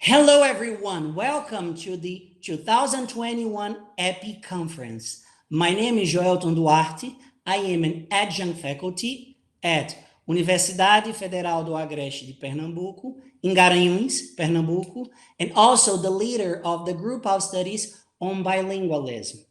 Hello, everyone. Welcome to the 2021 EPPI conference. My name is Joelton Duarte. I am an adjunct faculty at Universidade Federal do Agreste de Pernambuco, in Magalhães, Pernambuco, and also the leader of the group of studies on bilingualism.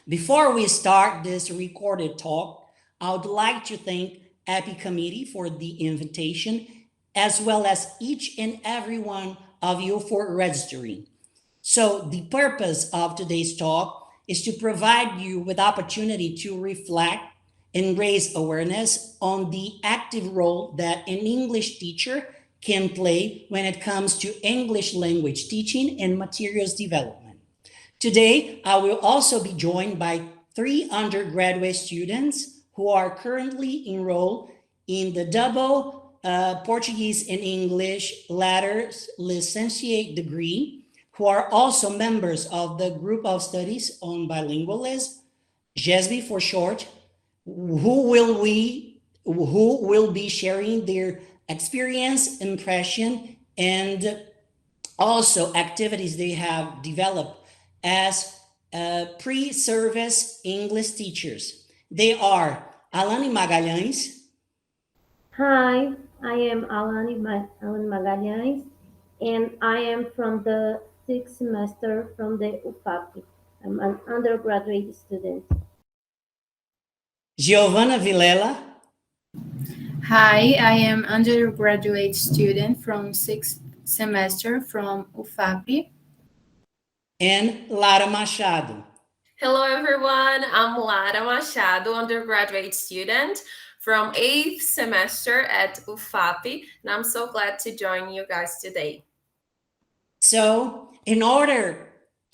Before we start this recorded talk, I would like to thank EPPI committee for the invitation, as well as each and every one of you for registering. So the purpose of today's talk is to provide you with opportunity to reflect and raise awareness on the active role that an English teacher can play when it comes to English language teaching and materials development. Today, I will also be joined by 3 undergraduate students who are currently enrolled in the double Portuguese and English Latter's licentiate degree, who are also members of the group of studies on bilingualism, GESB for short, who will be sharing their experience, impression, and also activities they have developed as pre-service English teachers. They are Alanny Magalhães. Hi, I am Alanny Magalhães, and I am from the 6th semester from the UFAPE. I'm an undergraduate student. Giovanna Vilela. Hi, I am undergraduate student from 6th semester from UFAPE. And Lara Machado. Hello, everyone. I'm Lara Machado, undergraduate student from 8th semester at UFAPE, and I'm so glad to join you guys today. So, in order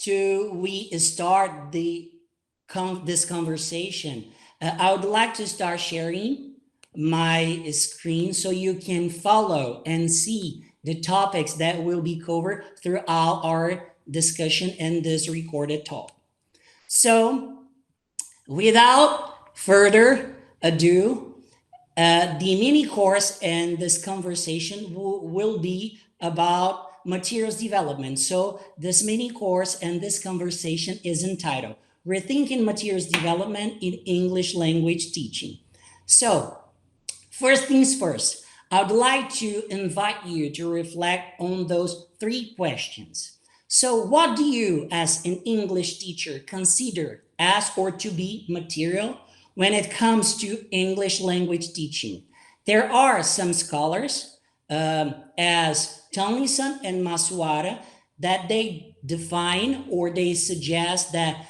we start this conversation, I would like to start sharing my screen so you can follow and see the topics that will be covered throughout our discussion and this recorded talk. So, without further ado, the mini course and this conversation will be about materials development. So this mini course and this conversation is entitled Rethinking Materials Development in English Language Teaching. So first things first, I would like to invite you to reflect on those 3 questions. So what do you as an English teacher consider as or to be material when it comes to English language teaching? There are some scholars, as Tomlinson and Machado, that they define or they suggest that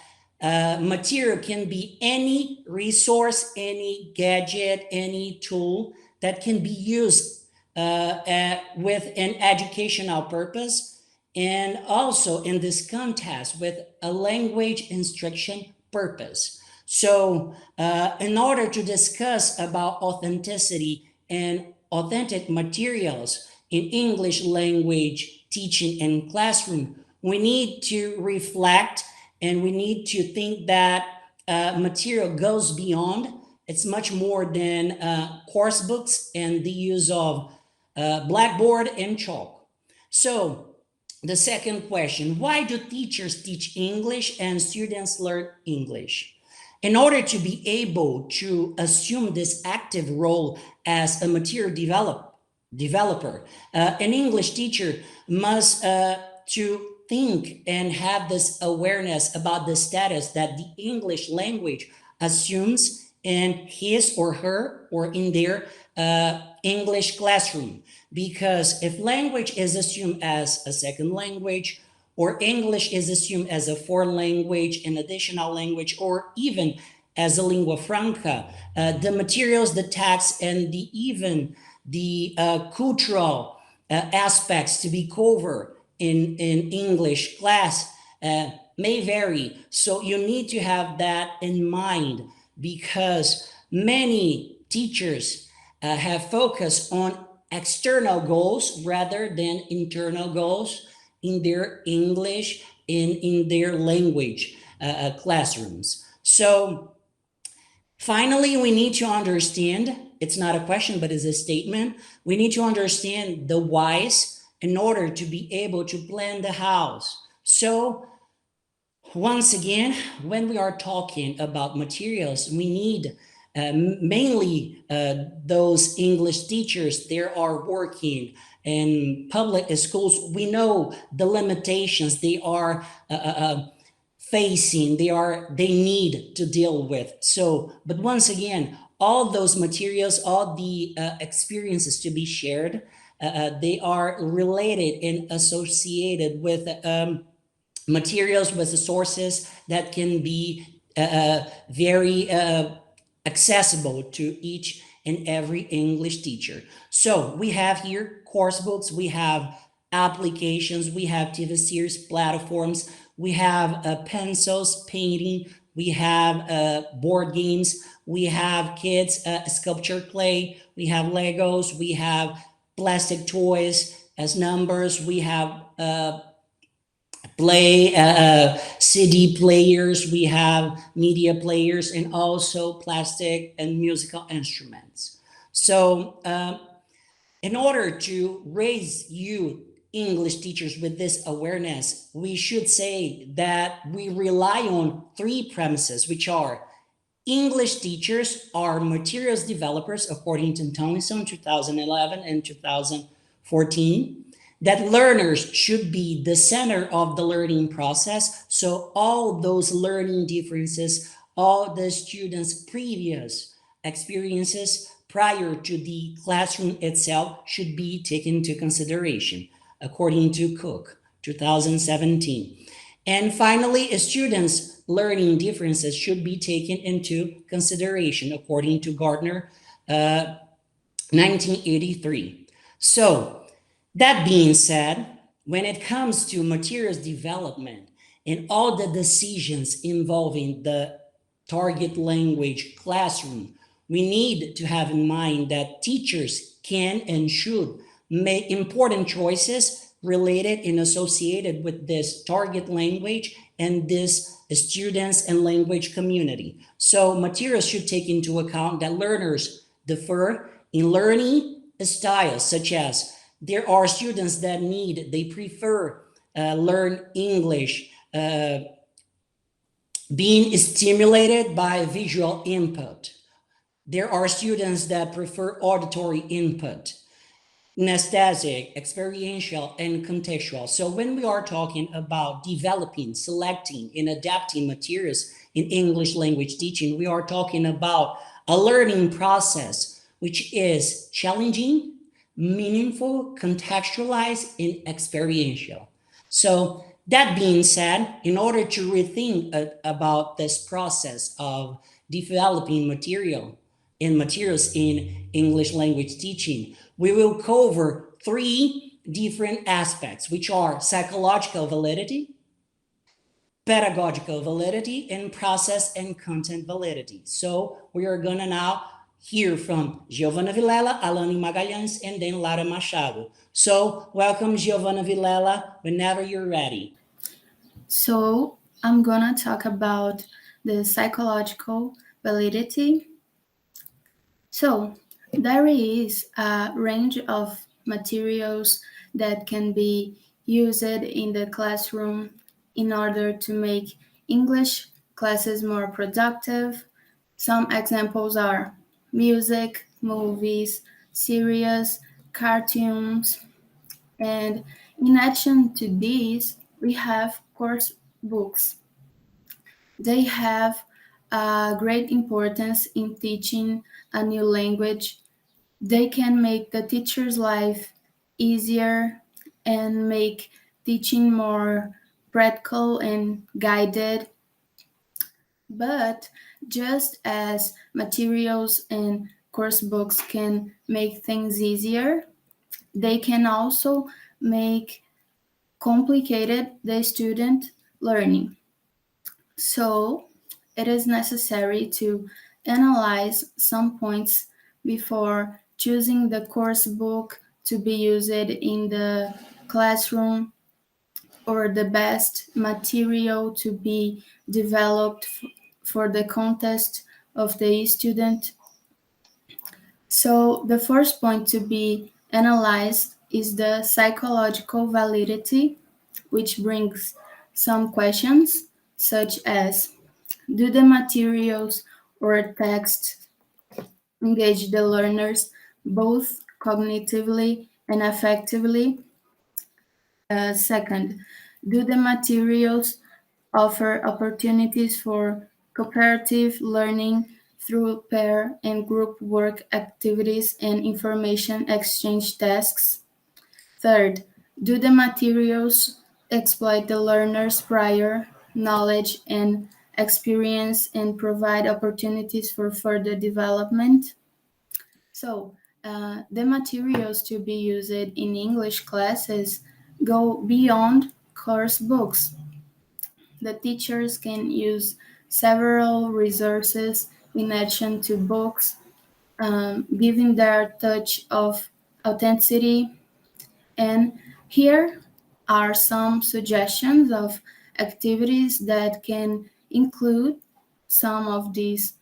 material can be any resource, any gadget, any tool that can be used with an educational purpose, and also in this context with a language instruction purpose. So in order to discuss about authenticity and authentic materials in English language teaching and classroom, we need to reflect and we need to think that material goes beyond. It's much more than course books and the use of blackboard and chalk. So the second question, why do teachers teach English and students learn English? In order to be able to assume this active role as a material developer, an English teacher must to think and have this awareness about the status that the English language assumes in his or her or in their English classroom. Because if language is assumed as a second language, or English is assumed as a foreign language, an additional language, or even as a lingua franca, the materials, the texts, and even the cultural aspects to be covered in English class may vary. So you need to have that in mind, because many teachers have focused on external goals rather than internal goals in their English, in their language classrooms. So finally, we need to understand, it's not a question, but it's a statement. We need to understand the whys in order to be able to plan the house. So once again, when we are talking about materials, we need mainly those English teachers. They are working in public schools. We know the limitations they are facing, they need to deal with. So, but once again, all those materials, all the experiences to be shared, they are related and associated with materials, with the sources that can be very accessible to each and every English teacher. So we have here course books, we have applications, we have TV series platforms, we have pencils, painting, we have board games, we have kids sculpture clay, we have Legos, we have plastic toys as numbers, we have CD players, we have media players, and also plastic and musical instruments. So in order to raise you English teachers with this awareness, we should say that we rely on three premises, which are English teachers are materials developers, according to Tomlinson 2011 and 2014, that learners should be the center of the learning process. So all those learning differences, all the students' previous experiences prior to the classroom itself should be taken into consideration, according to Cook, 2017. And finally, students' learning differences should be taken into consideration, according to Gardner, 1983. So, that being said, when it comes to materials development and all the decisions involving the target language classroom, we need to have in mind that teachers can and should make important choices related and associated with this target language and this students and language community. So materials should take into account that learners differ in learning styles, such as there are students that they prefer learn English being stimulated by visual input. There are students that prefer auditory input, kinesthetic, experiential, and contextual. So when we are talking about developing, selecting, and adapting materials in English language teaching, we are talking about a learning process which is challenging, meaningful, contextualized, and experiential. So that being said, in order to rethink about this process of developing materials in English language teaching, we will cover three different aspects, which are psychological validity, pedagogical validity, and process and content validity. So we are gonna now hear from Giovanna Vilela, Alanny Magalhães, and then Lara Machado. So welcome, Giovanna Vilela, whenever you're ready. So I'm gonna talk about the psychological validity. So there is a range of materials that can be used in the classroom in order to make English classes more productive. Some examples are music, movies, series, cartoons, and in addition to these, we have course books. They have a great importance in teaching a new language. They can make the teacher's life easier and make teaching more practical and guided. But just as materials and course books can make things easier, they can also make complicated the student learning. So it is necessary to analyze some points before choosing the course book to be used in the classroom or the best material to be developed for the context of the student. So the first point to be analyzed is the psychological validity, which brings some questions such as: do the materials or text engage the learners both cognitively and affectively? Second, do the materials offer opportunities for cooperative learning through pair and group work activities and information exchange tasks? Third, do the materials exploit the learner's prior knowledge and experience and provide opportunities for further development? So, the materials to be used in English classes go beyond course books. The teachers can use several resources in addition to books, giving their touch of authenticity. And here are some suggestions of activities that can include some of these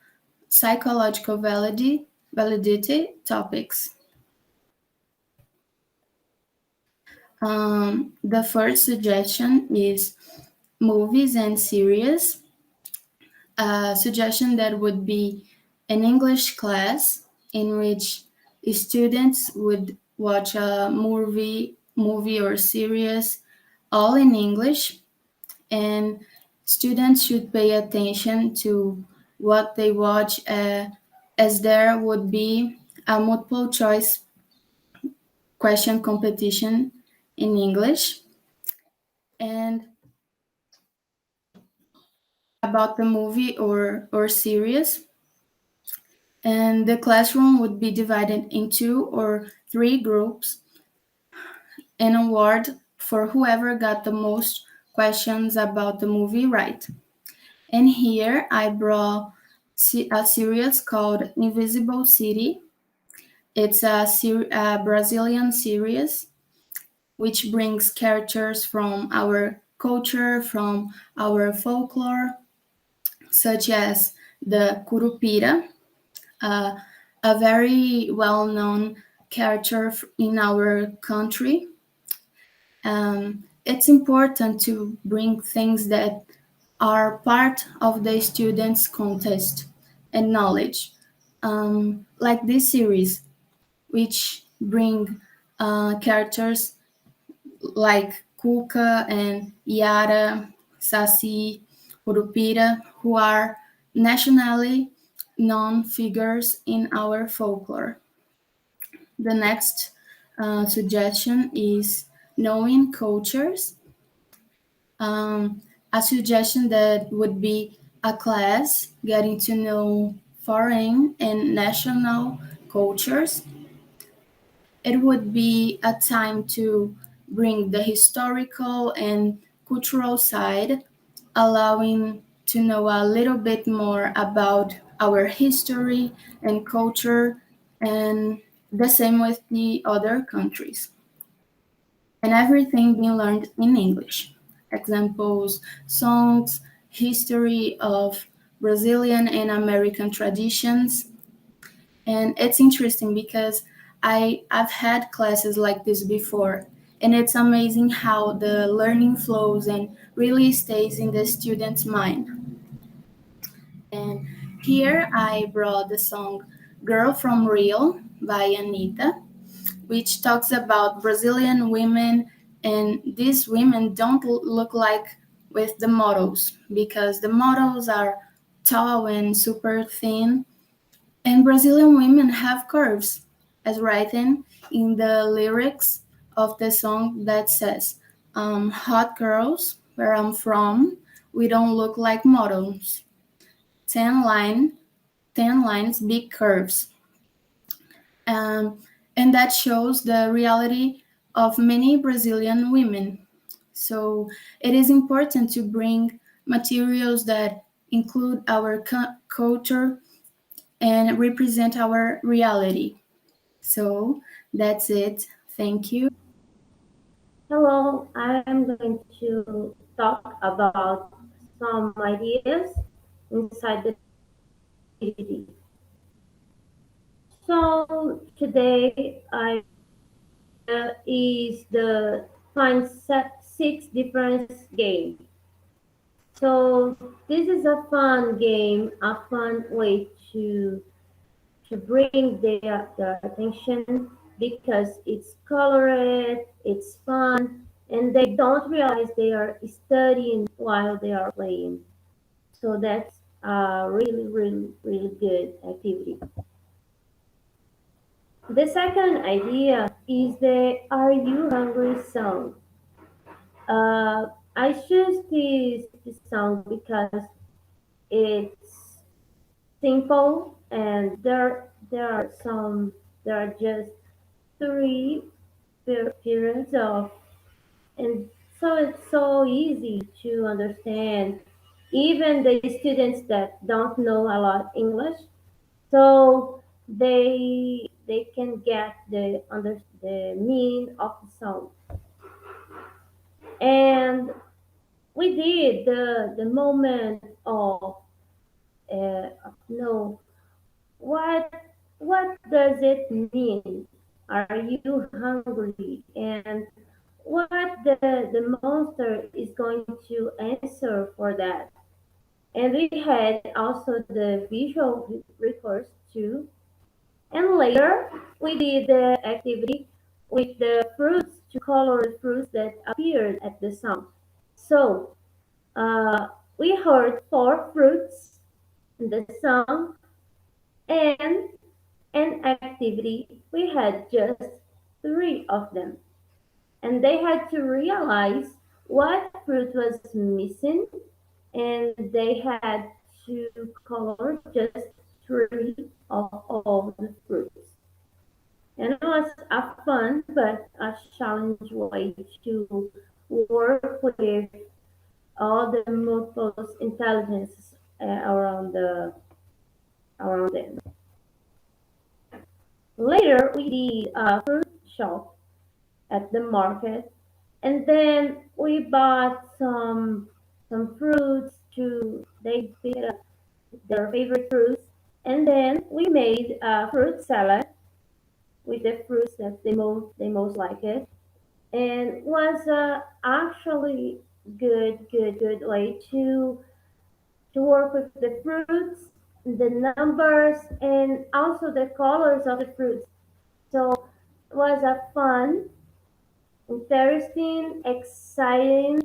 psychological validity topics. The first suggestion is movies and series. A suggestion that would be an English class in which students would watch a movie or series all in English, and students should pay attention to what they watch, as there would be a multiple choice question competition in English. And about the movie or series, and the classroom would be divided in 2 or 3 groups, and award for whoever got the most questions about the movie right. And here I brought a series called Invisible City. It's a Brazilian series which brings characters from our culture, from our folklore, such as the Curupira, uh, a very well-known character in our country. It's important to bring things that are part of the students' context and knowledge, like this series, which bring characters like Kuka and Yara, Saci, Urupira, who are nationally known figures in our folklore. The next suggestion is knowing cultures. A suggestion that would be a class getting to know foreign and national cultures. It would be a time to bring the historical and cultural side, allowing to know a little bit more about our history and culture, and the same with the other countries. And everything being learned in English. Examples, songs, history of Brazilian and American traditions. And it's interesting because I've had classes like this before, and it's amazing how the learning flows and really stays in the student's mind. And here I brought the song Girl from Rio by Anitta, which talks about Brazilian women, and these women don't look like with the models, because the models are tall and super thin, and Brazilian women have curves, as written in the lyrics of the song that says, hot girls, where I'm from, we don't look like models. 10 line, 10 lines, big curves. Um, and that shows the reality of many Brazilian women. So it is important to bring materials that include our culture and represent our reality. So that's it. Thank you. Hello, I am going to talk about some ideas inside the validity. So today I is the find six difference game. So this is a fun game, a fun way to bring their attention because it's colored, it's fun, and they don't realize they are studying while they are playing. So that's a really, really, really good activity. The second idea is the Are You Hungry song. I choose this song because it's simple and there are just three periods of, and so it's so easy to understand even the students that don't know a lot English, so they can get the meaning of the song. And we did the moment of no, what does it mean? Are you hungry? And what the monster is going to answer for that? And we had also the visual recourse too. And later we did the activity with the fruits to color the fruits that appeared at the sound. So we heard four fruits in the song, and an activity we had just three of them. And they had to realize what fruit was missing, and they had to color just three of all the fruits. And it was a fun but a challenge way to work with all the multiple intelligences around them. Later, we did a fruit shop at the market, and then we bought some fruits to they picked up their favorite fruits, and then we made a fruit salad with the fruits that they most like it, and was actually good way to work with the fruits, the numbers, and also the colors of the fruits. So it was a fun, interesting, exciting,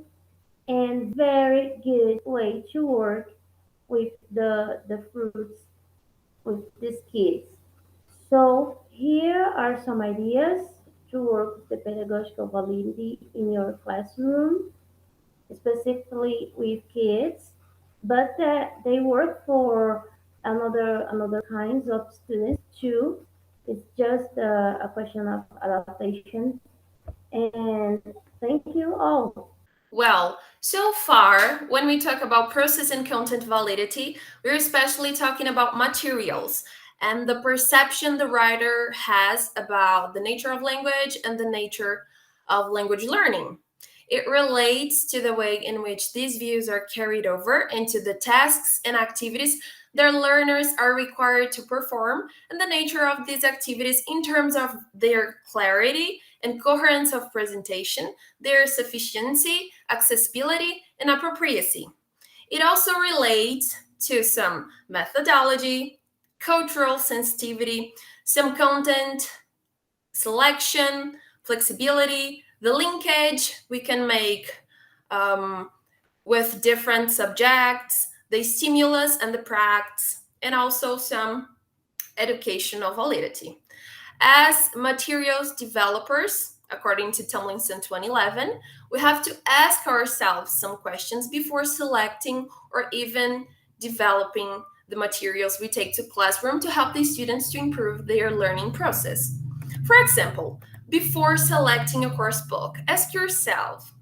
and very good way to work with the fruits with these kids. So here are some ideas to work with the pedagogical validity in your classroom, specifically with kids, but they work for another kinds of students too. It's just a question of adaptation. And thank you all. Well, so far, when we talk about process and content validity, we're especially talking about materials and the perception the writer has about the nature of language and the nature of language learning. It relates to the way in which these views are carried over into the tasks and activities their learners are required to perform, and the nature of these activities in terms of their clarity and coherence of presentation, their sufficiency, accessibility, and appropriacy. It also relates to some methodology, cultural sensitivity, some content selection, flexibility, the linkage we can make with different subjects, the stimulus and the practice, and also some educational validity. As materials developers, according to Tomlinson 2011, we have to ask ourselves some questions before selecting or even developing the materials we take to classroom to help the students to improve their learning process. For example, before selecting a course book, ask yourself,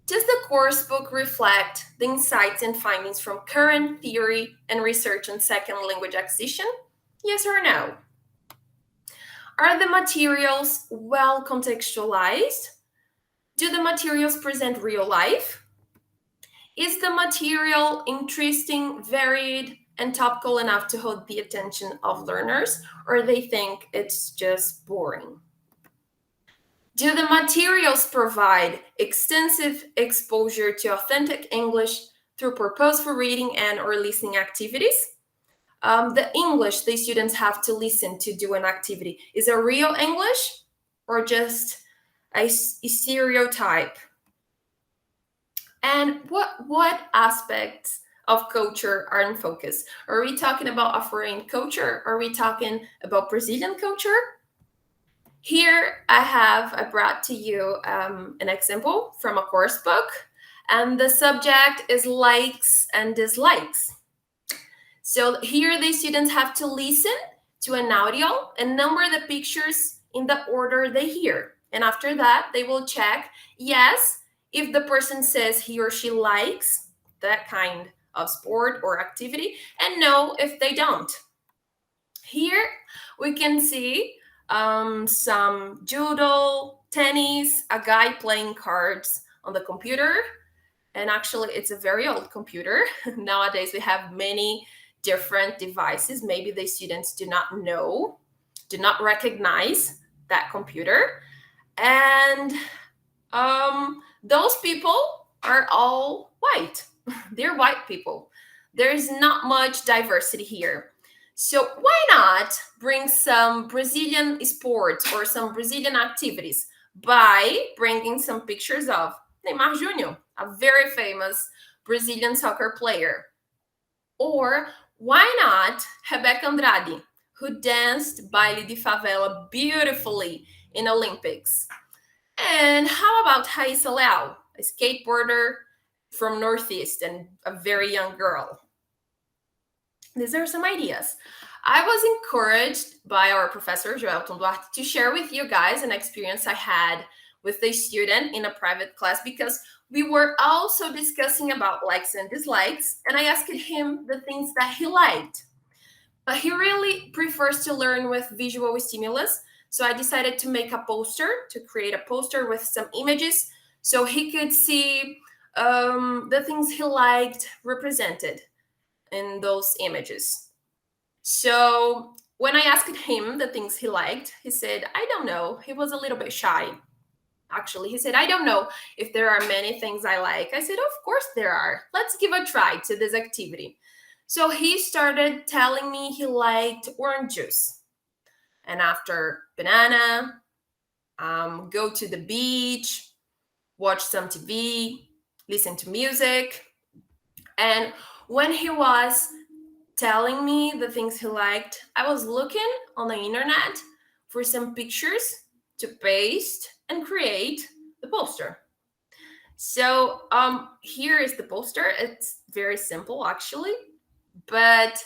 does the course book reflect the insights and findings from current theory and research on second language acquisition? Yes or no? Are the materials well contextualized? Do the materials present real life? Is the material interesting, varied, and topical enough to hold the attention of learners, or they think it's just boring? Do the materials provide extensive exposure to authentic English through purposeful reading and or listening activities? The English the students have to listen to do an activity is a real English or just a stereotype? And what aspects of culture are in focus? Are we talking about a foreign culture? Are we talking about Brazilian culture? Here I brought to you an example from a course book, and the subject is likes and dislikes. So here the students have to listen to an audio and number the pictures in the order they hear. And after that, they will check, yes, if the person says he or she likes that kind of sport or activity, and no, if they don't. Here we can see some judo, tennis, a guy playing cards on the computer. And actually, it's a very old computer. Nowadays, we have many different devices. Maybe the students do not recognize that computer. And those people are all white. They're white people. There is not much diversity here. So why not bring some Brazilian sports or some Brazilian activities by bringing some pictures of Neymar Jr., a very famous Brazilian soccer player? Or why not Rebeca Andrade, who danced Baile de Favela beautifully in Olympics? And how about Raíssa Leal, a skateboarder from Northeast and a very young girl? These are some ideas. I was encouraged by our professor, Joelton Duarte, to share with you guys an experience I had with a student in a private class, because we were also discussing about likes and dislikes, and I asked him the things that he liked. But he really prefers to learn with visual stimulus, so I decided to make a poster, to create a poster with some images, so he could see the things he liked represented in those images. So when I asked him the things he liked, he said, I don't know. He was a little bit shy. Actually, he said, I don't know if there are many things I like. I said, of course there are. Let's give a try to this activity. So he started telling me he liked orange juice. And after banana, go to the beach, watch some TV, listen to music. And when he was telling me the things he liked, I was looking on the internet for some pictures to paste and create the poster. So here is the poster. It's very simple, actually. But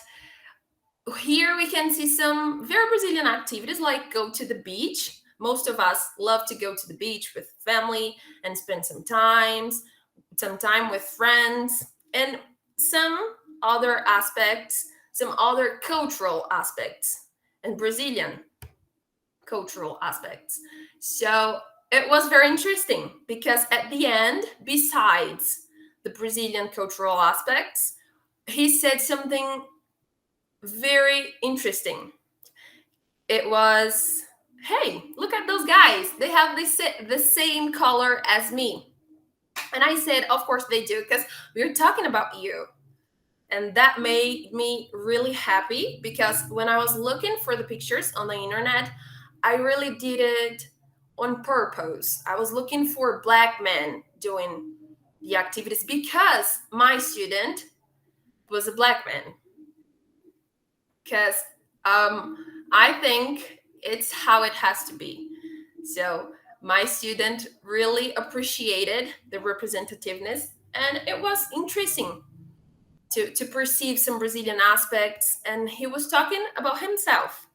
here we can see some very Brazilian activities like go to the beach. Most of us love to go to the beach with family and spend some time with friends, and some other aspects, some other cultural aspects, and Brazilian cultural aspects. So it was very interesting because at the end, besides the Brazilian cultural aspects, he said something very interesting. It was, hey, look at those guys. They have the same color as me. And I said, of course they do, because we're talking about you. And that made me really happy, because when I was looking for the pictures on the internet, I really did it on purpose. I was looking for Black men doing the activities because my student was a Black man. Because I think it's how it has to be. So my student really appreciated the representativeness, and it was interesting to perceive some Brazilian aspects, and he was talking about himself.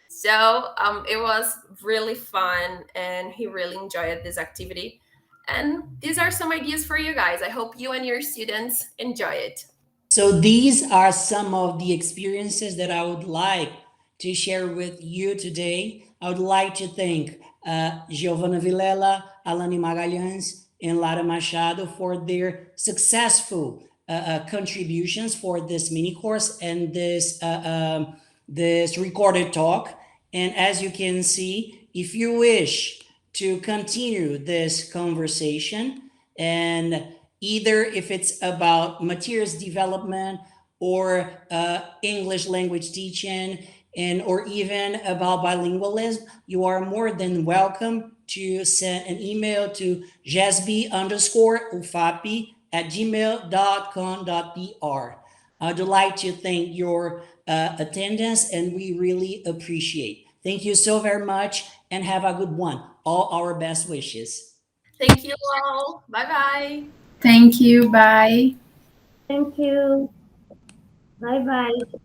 So it was really fun, and he really enjoyed this activity. And these are some ideas for you guys. I hope you and your students enjoy it. So these are some of the experiences that I would like to share with you today. I would like to thank Giovanna Vilela, Alanny Magalhães, and Lara Machado for their successful contributions for this mini course and this recorded talk. And as you can see, if you wish to continue this conversation. And either if it's about materials development or English language teaching, and or even about bilingualism, you are more than welcome to send an email to jesby_ufapi@gmail.com.br. I'd like to thank your attendance, and we really appreciate. Thank you so very much, and have a good one. All our best wishes. Thank you all. Bye bye. Thank you. Bye. Thank you. Bye bye.